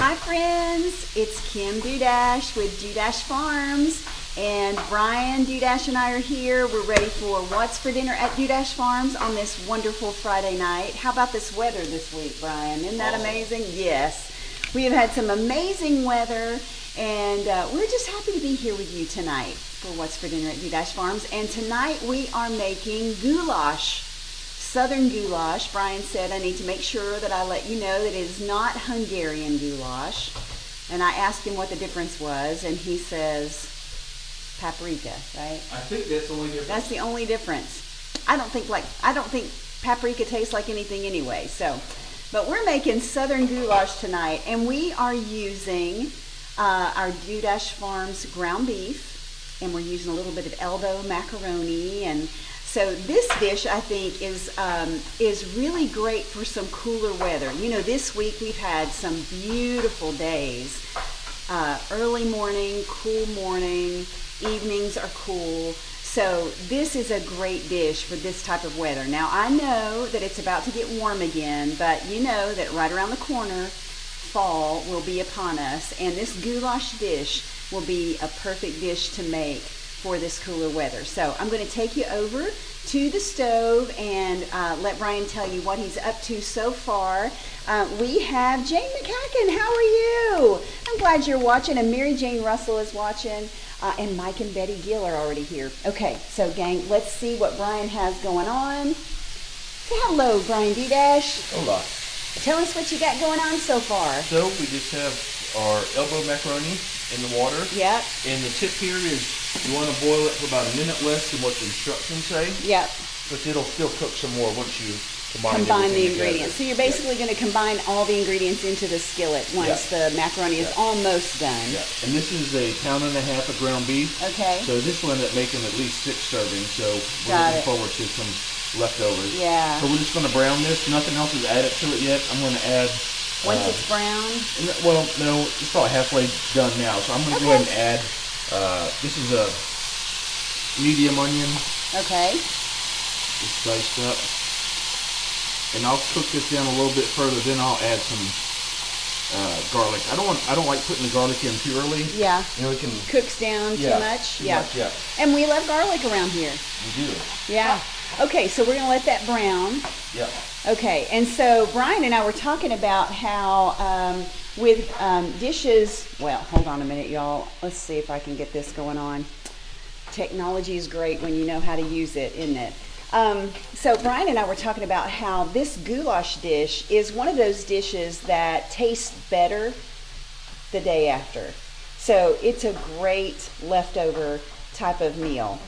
Hi friends, it's Kim Goulash with Goulash Farms, and Brian Goulash and I are here. We're ready for what's for dinner at Goulash Farms on this wonderful Friday night. How about this weather this week, Brian? Isn't that amazing? Yes. We have had some amazing weather, and we're just happy to be here with you tonight for what's for dinner at Goulash Farms. And tonight we are making goulash. Southern goulash. Brian said I need to make sure that I let you know that it is not Hungarian goulash. And I asked him what the difference was, and he says paprika, right? I think that's the only difference. That's the only difference. I don't think paprika tastes like anything anyway. So, but we're making Southern goulash tonight, and we are using our Goulash Farms ground beef, and we're using a little bit of elbow macaroni. And so this dish, I think, is really great for some cooler weather. You know, this week we've had some beautiful days. Early morning, cool morning, evenings are cool. So this is a great dish for this type of weather. Now, I know that it's about to get warm again, but you know that right around the corner, fall will be upon us, and this goulash dish will be a perfect dish to make for this cooler weather. So I'm going to take you over to the stove and let Brian tell you what he's up to so far. We have Jane McCacken. How are you? I'm glad you're watching, and Mary Jane Russell is watching, and Mike and Betty Gill are already here. Okay, so gang, let's see what Brian has going on. Say hello, Brian D-Dash. Hola. Tell us what you got going on so far. So we just have our elbow macaroni in the water. Yep. And the tip here is you want to boil it for about a minute less than what the instructions say. Yep. But it'll still cook some more once you combine the ingredients. So you're basically going to combine all the ingredients into the skillet once the macaroni is almost done. Yeah. And this is a pound and a half of ground beef. Okay. So this will end up making at least 6 servings. So we're looking forward to some leftovers. Yeah. So we're just going to brown this. Nothing else is added to it yet. I'm going to add. Once it's brown? Well, no, it's probably halfway done now. So I'm going to go ahead and add, this is a medium onion. Okay. Just diced up. And I'll cook this down a little bit further, then I'll add some garlic. I don't like putting the garlic in too early. Yeah. You know, it can cooks down too much. Too much, yeah. And we love garlic around here. We do. Yeah. Okay, so we're going to let that brown. Yeah. Okay, and so Brian and I were talking about how with dishes, well, hold on a minute, y'all. Let's see if I can get this going on. Technology is great when you know how to use it, isn't it? So Brian and I were talking about how this goulash dish is one of those dishes that tastes better the day after. So it's a great leftover type of meal.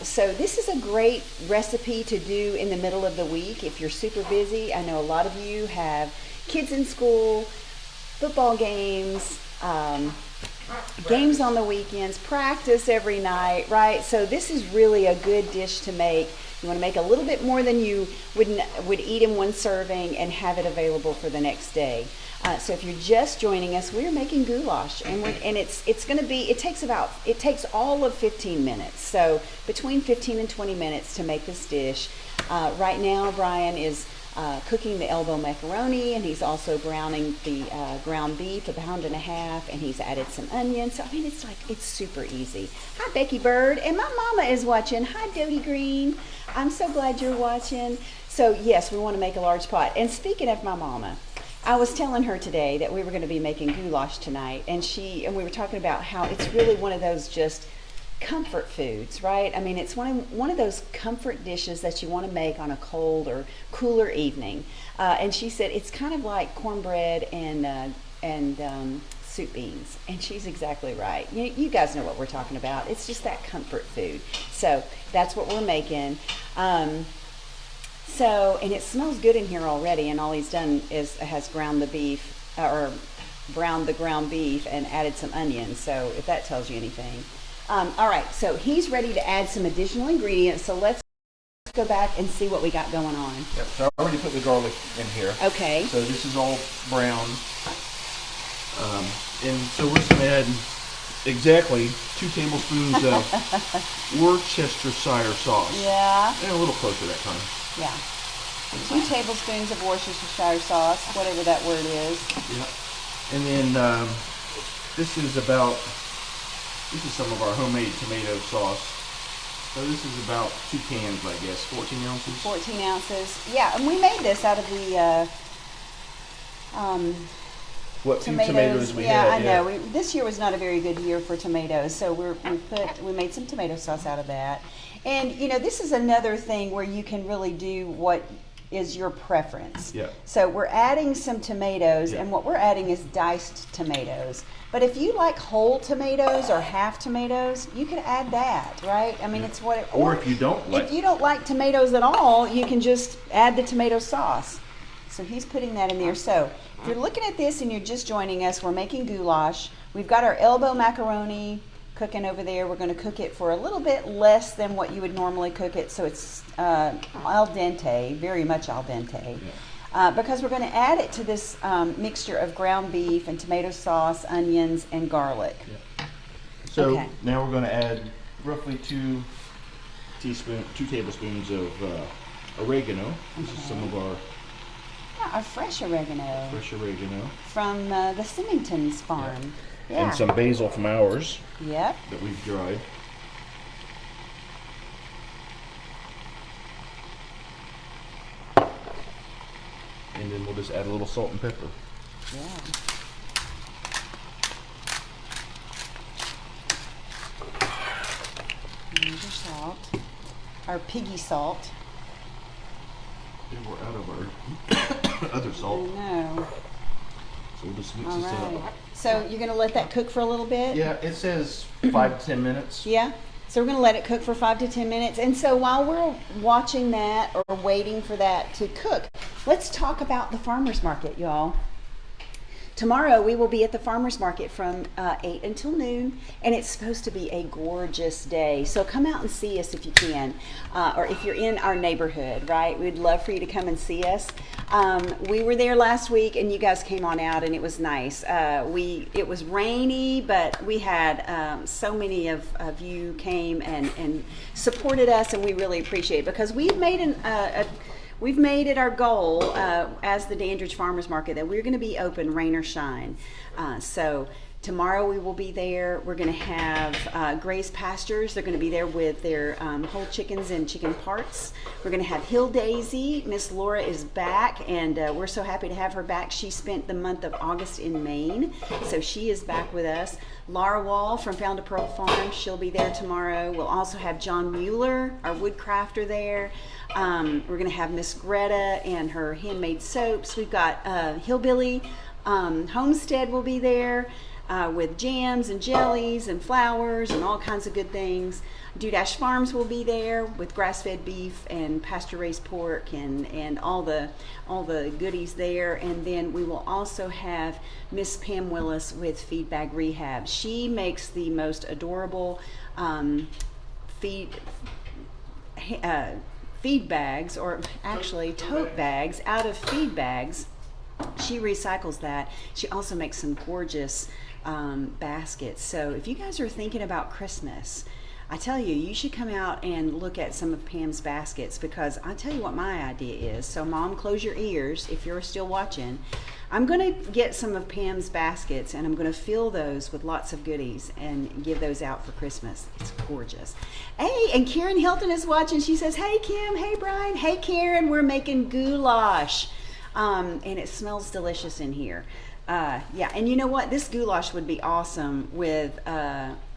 So this is a great recipe to do in the middle of the week if you're super busy. I know a lot of you have kids in school, football games, games on the weekends, practice every night, right? So this is really a good dish to make. You want to make a little bit more than you would eat in one serving and have it available for the next day. So if you're just joining us, we're making goulash, and it's going to be, it takes all of 15 minutes. So between 15 and 20 minutes to make this dish. Right now, Brian is cooking the elbow macaroni, and he's also browning the ground beef, a pound and a half, and he's added some onions. So I mean, it's super easy. Hi, Becky Bird, and my mama is watching. Hi, Dodie Green. I'm so glad you're watching. So yes, we want to make a large pot. And speaking of my mama, I was telling her today that we were going to be making goulash tonight, and we were talking about how it's really one of those just comfort foods, right? I mean, it's one of those comfort dishes that you want to make on a cold or cooler evening. And she said it's kind of like cornbread and soup beans, and she's exactly right. You guys know what we're talking about. It's just that comfort food. So that's what we're making. And it smells good in here already, and all he's done has ground the beef, or browned the ground beef and added some onions. So if that tells you anything. All right, so he's ready to add some additional ingredients. So let's go back and see what we got going on. Yep, so I already put the garlic in here. Okay. So this is all brown. And so we're just going to add exactly 2 tablespoons of Worcestershire sauce. Yeah. And a little closer that time. Yeah. 2 tablespoons of Worcestershire sauce, whatever that word is. Yeah. And then this is some of our homemade tomato sauce. So this is about 2 cans, I guess, 14 ounces. 14 ounces. Yeah, and we made this out of the What few tomatoes we yeah, had. I know. This year was not a very good year for tomatoes, so we made some tomato sauce out of that. And you know, this is another thing where you can really do what is your preference. Yeah. So we're adding some tomatoes, Yeah. and what we're adding is diced tomatoes. But if you like whole tomatoes or half tomatoes, you can add that, right? I mean, it's what. Or if you don't like. If you don't like tomatoes at all, you can just add the tomato sauce. So he's putting that in there. So if you're looking at this and you're just joining us, we're making goulash. We've got our elbow macaroni cooking over there. We're going to cook it for a little bit less than what you would normally cook it, so it's al dente, very much al dente. Yeah. Because we're going to add it to this mixture of ground beef and tomato sauce, onions, and garlic. Yeah. So okay. Now we're going to add roughly 2 tablespoons of oregano. This is some of our fresh oregano. Fresh oregano. From the Symington's farm. Yeah. Yeah. And some basil from ours. Yep. That we've dried. And then we'll just add a little salt and pepper. Yeah. Here's our salt. Our piggy salt. And we're out of our other salt. I know. So we'll just mix All this right. up. So you're going to let that cook for a little bit? Yeah, it says 5 to 10 minutes. Yeah. So we're going to let it cook for 5 to 10 minutes. And so while we're watching that or waiting for that to cook, let's talk about the farmer's market, y'all. Tomorrow we will be at the farmer's market from 8 until noon, and it's supposed to be a gorgeous day. So come out and see us if you can, or if you're in our neighborhood, right? We'd love for you to come and see us. We were there last week, and you guys came on out, and it was nice. It was rainy, but we had so many of you came and supported us, and we really appreciate it because we've made We've made it our goal as the Dandridge Farmers Market that we're going to be open rain or shine. So tomorrow we will be there. We're going to have Gray's Pastures. They're going to be there with their whole chickens and chicken parts. We're going to have Hill Daisy. Miss Laura is back, and we're so happy to have her back. She spent the month of August in Maine, so she is back with us. Laura Wall from Found a Pearl Farm, she'll be there tomorrow. We'll also have John Mueller, our woodcrafter, there. We're going to have Miss Greta and her handmade soaps. We've got Hillbilly Homestead will be there with jams and jellies and flowers and all kinds of good things. Goulash Farms will be there with grass-fed beef and pasture-raised pork and all the goodies there. And then we will also have Miss Pam Willis with Feed Bag Rehab. She makes the most adorable feed bags, or actually tote bags, out of feed bags. She recycles that. She also makes some gorgeous baskets. So if you guys are thinking about Christmas, I tell you, you should come out and look at some of Pam's baskets, because I'll tell you what my idea is. So Mom, close your ears if you're still watching. I'm going to get some of Pam's baskets, and I'm going to fill those with lots of goodies and give those out for Christmas. It's gorgeous. Hey, and Karen Hilton is watching. She says, hey, Kim. Hey, Brian. Hey, Karen. We're making goulash, and it smells delicious in here. Yeah, and you know what? This goulash would be awesome with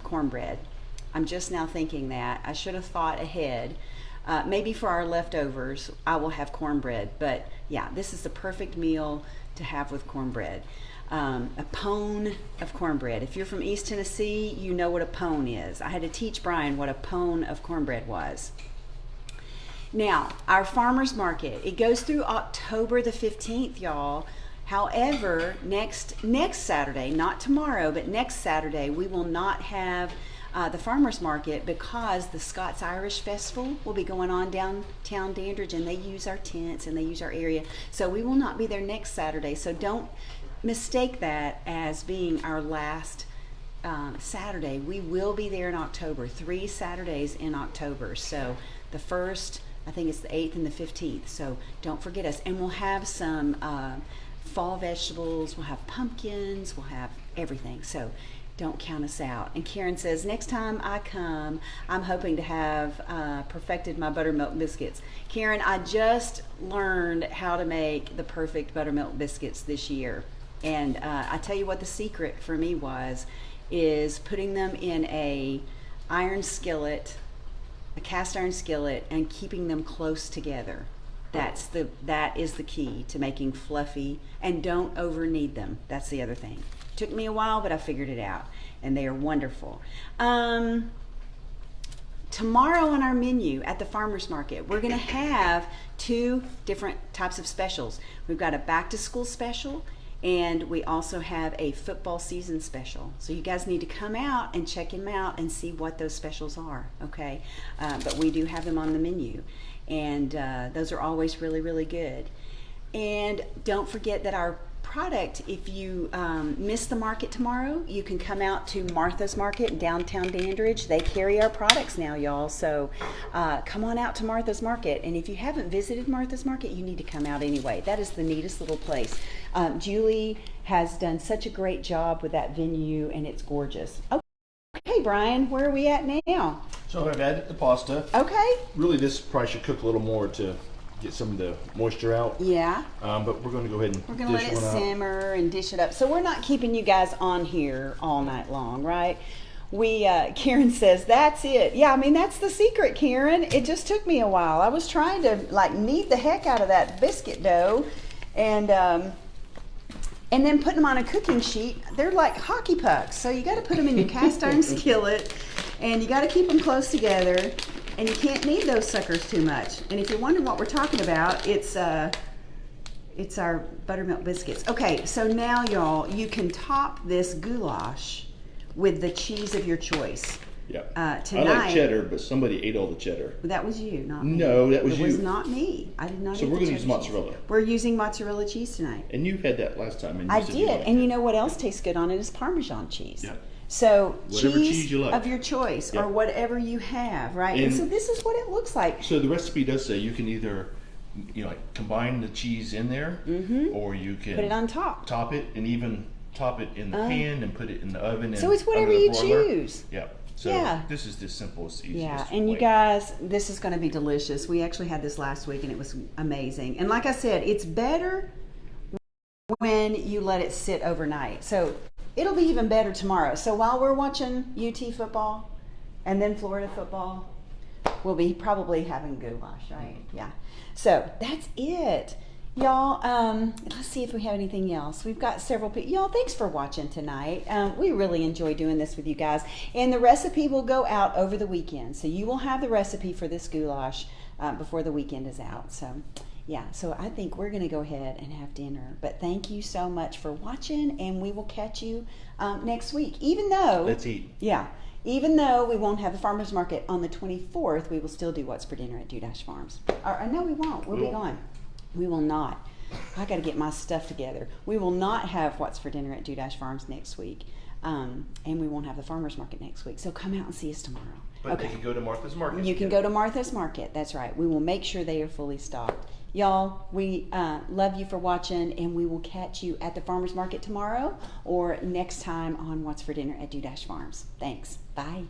cornbread. I'm just now thinking that. I should have thought ahead. Maybe for our leftovers, I will have cornbread. But yeah, this is the perfect meal to have with cornbread. A pone of cornbread. If you're from East Tennessee, you know what a pone is. I had to teach Brian what a pone of cornbread was. Now, our farmer's market, it goes through October the 15th, y'all. However, next Saturday, not tomorrow, but next Saturday, we will not have the farmers market because the Scots Irish Festival will be going on downtown Dandridge, and they use our tents and they use our area. So we will not be there next Saturday. So don't mistake that as being our last Saturday. We will be there in October, 3 Saturdays in October. So the first, I think it's the 8th and the 15th. So don't forget us. And we'll have some fall vegetables, we'll have pumpkins, we'll have everything. So don't count us out. And Karen says, next time I come, I'm hoping to have perfected my buttermilk biscuits. Karen, I just learned how to make the perfect buttermilk biscuits this year. And I tell you what the secret for me is putting them in a iron skillet, a cast iron skillet, and keeping them close together. That is the key to making fluffy, and don't over knead them. That's the other thing. Took me a while, but I figured it out, and they are wonderful. Tomorrow on our menu at the farmers market, we're going to have 2 different types of specials. We've got a back to school special, and we also have a football season special. So you guys need to come out and check them out and see what those specials are, okay? But we do have them on the menu, and those are always really, really good. And don't forget that our product, if you miss the market tomorrow, you can come out to Martha's Market in downtown Dandridge. They carry our products now, y'all. So come on out to Martha's Market. And if you haven't visited Martha's Market, you need to come out anyway. That is the neatest little place. Julie has done such a great job with that venue, and it's gorgeous. Okay, Brian, where are we at now? So I've added the pasta. Okay. Really, this probably should cook a little more to get some of the moisture out. Yeah. But we're going to go ahead and we're going to let it simmer and dish it up. So we're not keeping you guys on here all night long, right? Karen says, that's it. Yeah, I mean, that's the secret, Karen. It just took me a while. I was trying to like knead the heck out of that biscuit dough, and then putting them on a cooking sheet. They're like hockey pucks. So you got to put them in your cast iron skillet, and you got to keep them close together. And you can't knead those suckers too much. And if you're wondering what we're talking about, it's our buttermilk biscuits. Okay, so now y'all, you can top this goulash with the cheese of your choice. Yeah. Tonight, I like cheddar, but somebody ate all the cheddar. That was you, not me. No, that was you. It was not me. I did not. So eat we're the going to use cheddar mozzarella. cheese. We're using mozzarella cheese tonight. And you've had that last time. And I did. And you know what else tastes good on it is Parmesan cheese. Yeah. So whatever cheese you like. of your choice, Yeah. or whatever you have, right? And so this is what it looks like. So the recipe does say you can either, like combine the cheese in there, or you can put it on top. Top it, and even top it in the pan and put it in the oven. So it's whatever you choose. Yeah. So this is the simplest, easiest. Yeah, and you guys, this is going to be delicious. We actually had this last week, and it was amazing. And like I said, it's better when you let it sit overnight. So it'll be even better tomorrow. So while we're watching UT football and then Florida football, we'll be probably having goulash, right? Yeah. So that's it. Y'all, let's see if we have anything else. We've got several people. Y'all, thanks for watching tonight. We really enjoy doing this with you guys. And the recipe will go out over the weekend. So you will have the recipe for this goulash before the weekend is out. So yeah, so I think we're going to go ahead and have dinner. But thank you so much for watching, and we will catch you next week. Even though... Let's eat. Yeah. Even though we won't have the farmer's market on the 24th, we will still do What's for Dinner at Goulash Farms. Or, no, we won't. We'll be gone. We will not. I got to get my stuff together. We will not have What's for Dinner at Goulash Farms next week. And we won't have the farmer's market next week. So come out and see us tomorrow. But they can go to Martha's Market. You can go to Martha's Market. That's right. We will make sure they are fully stocked. Y'all, we love you for watching, and we will catch you at the farmer's market tomorrow or next time on What's for Dinner at Goulash Farms. Thanks. Bye.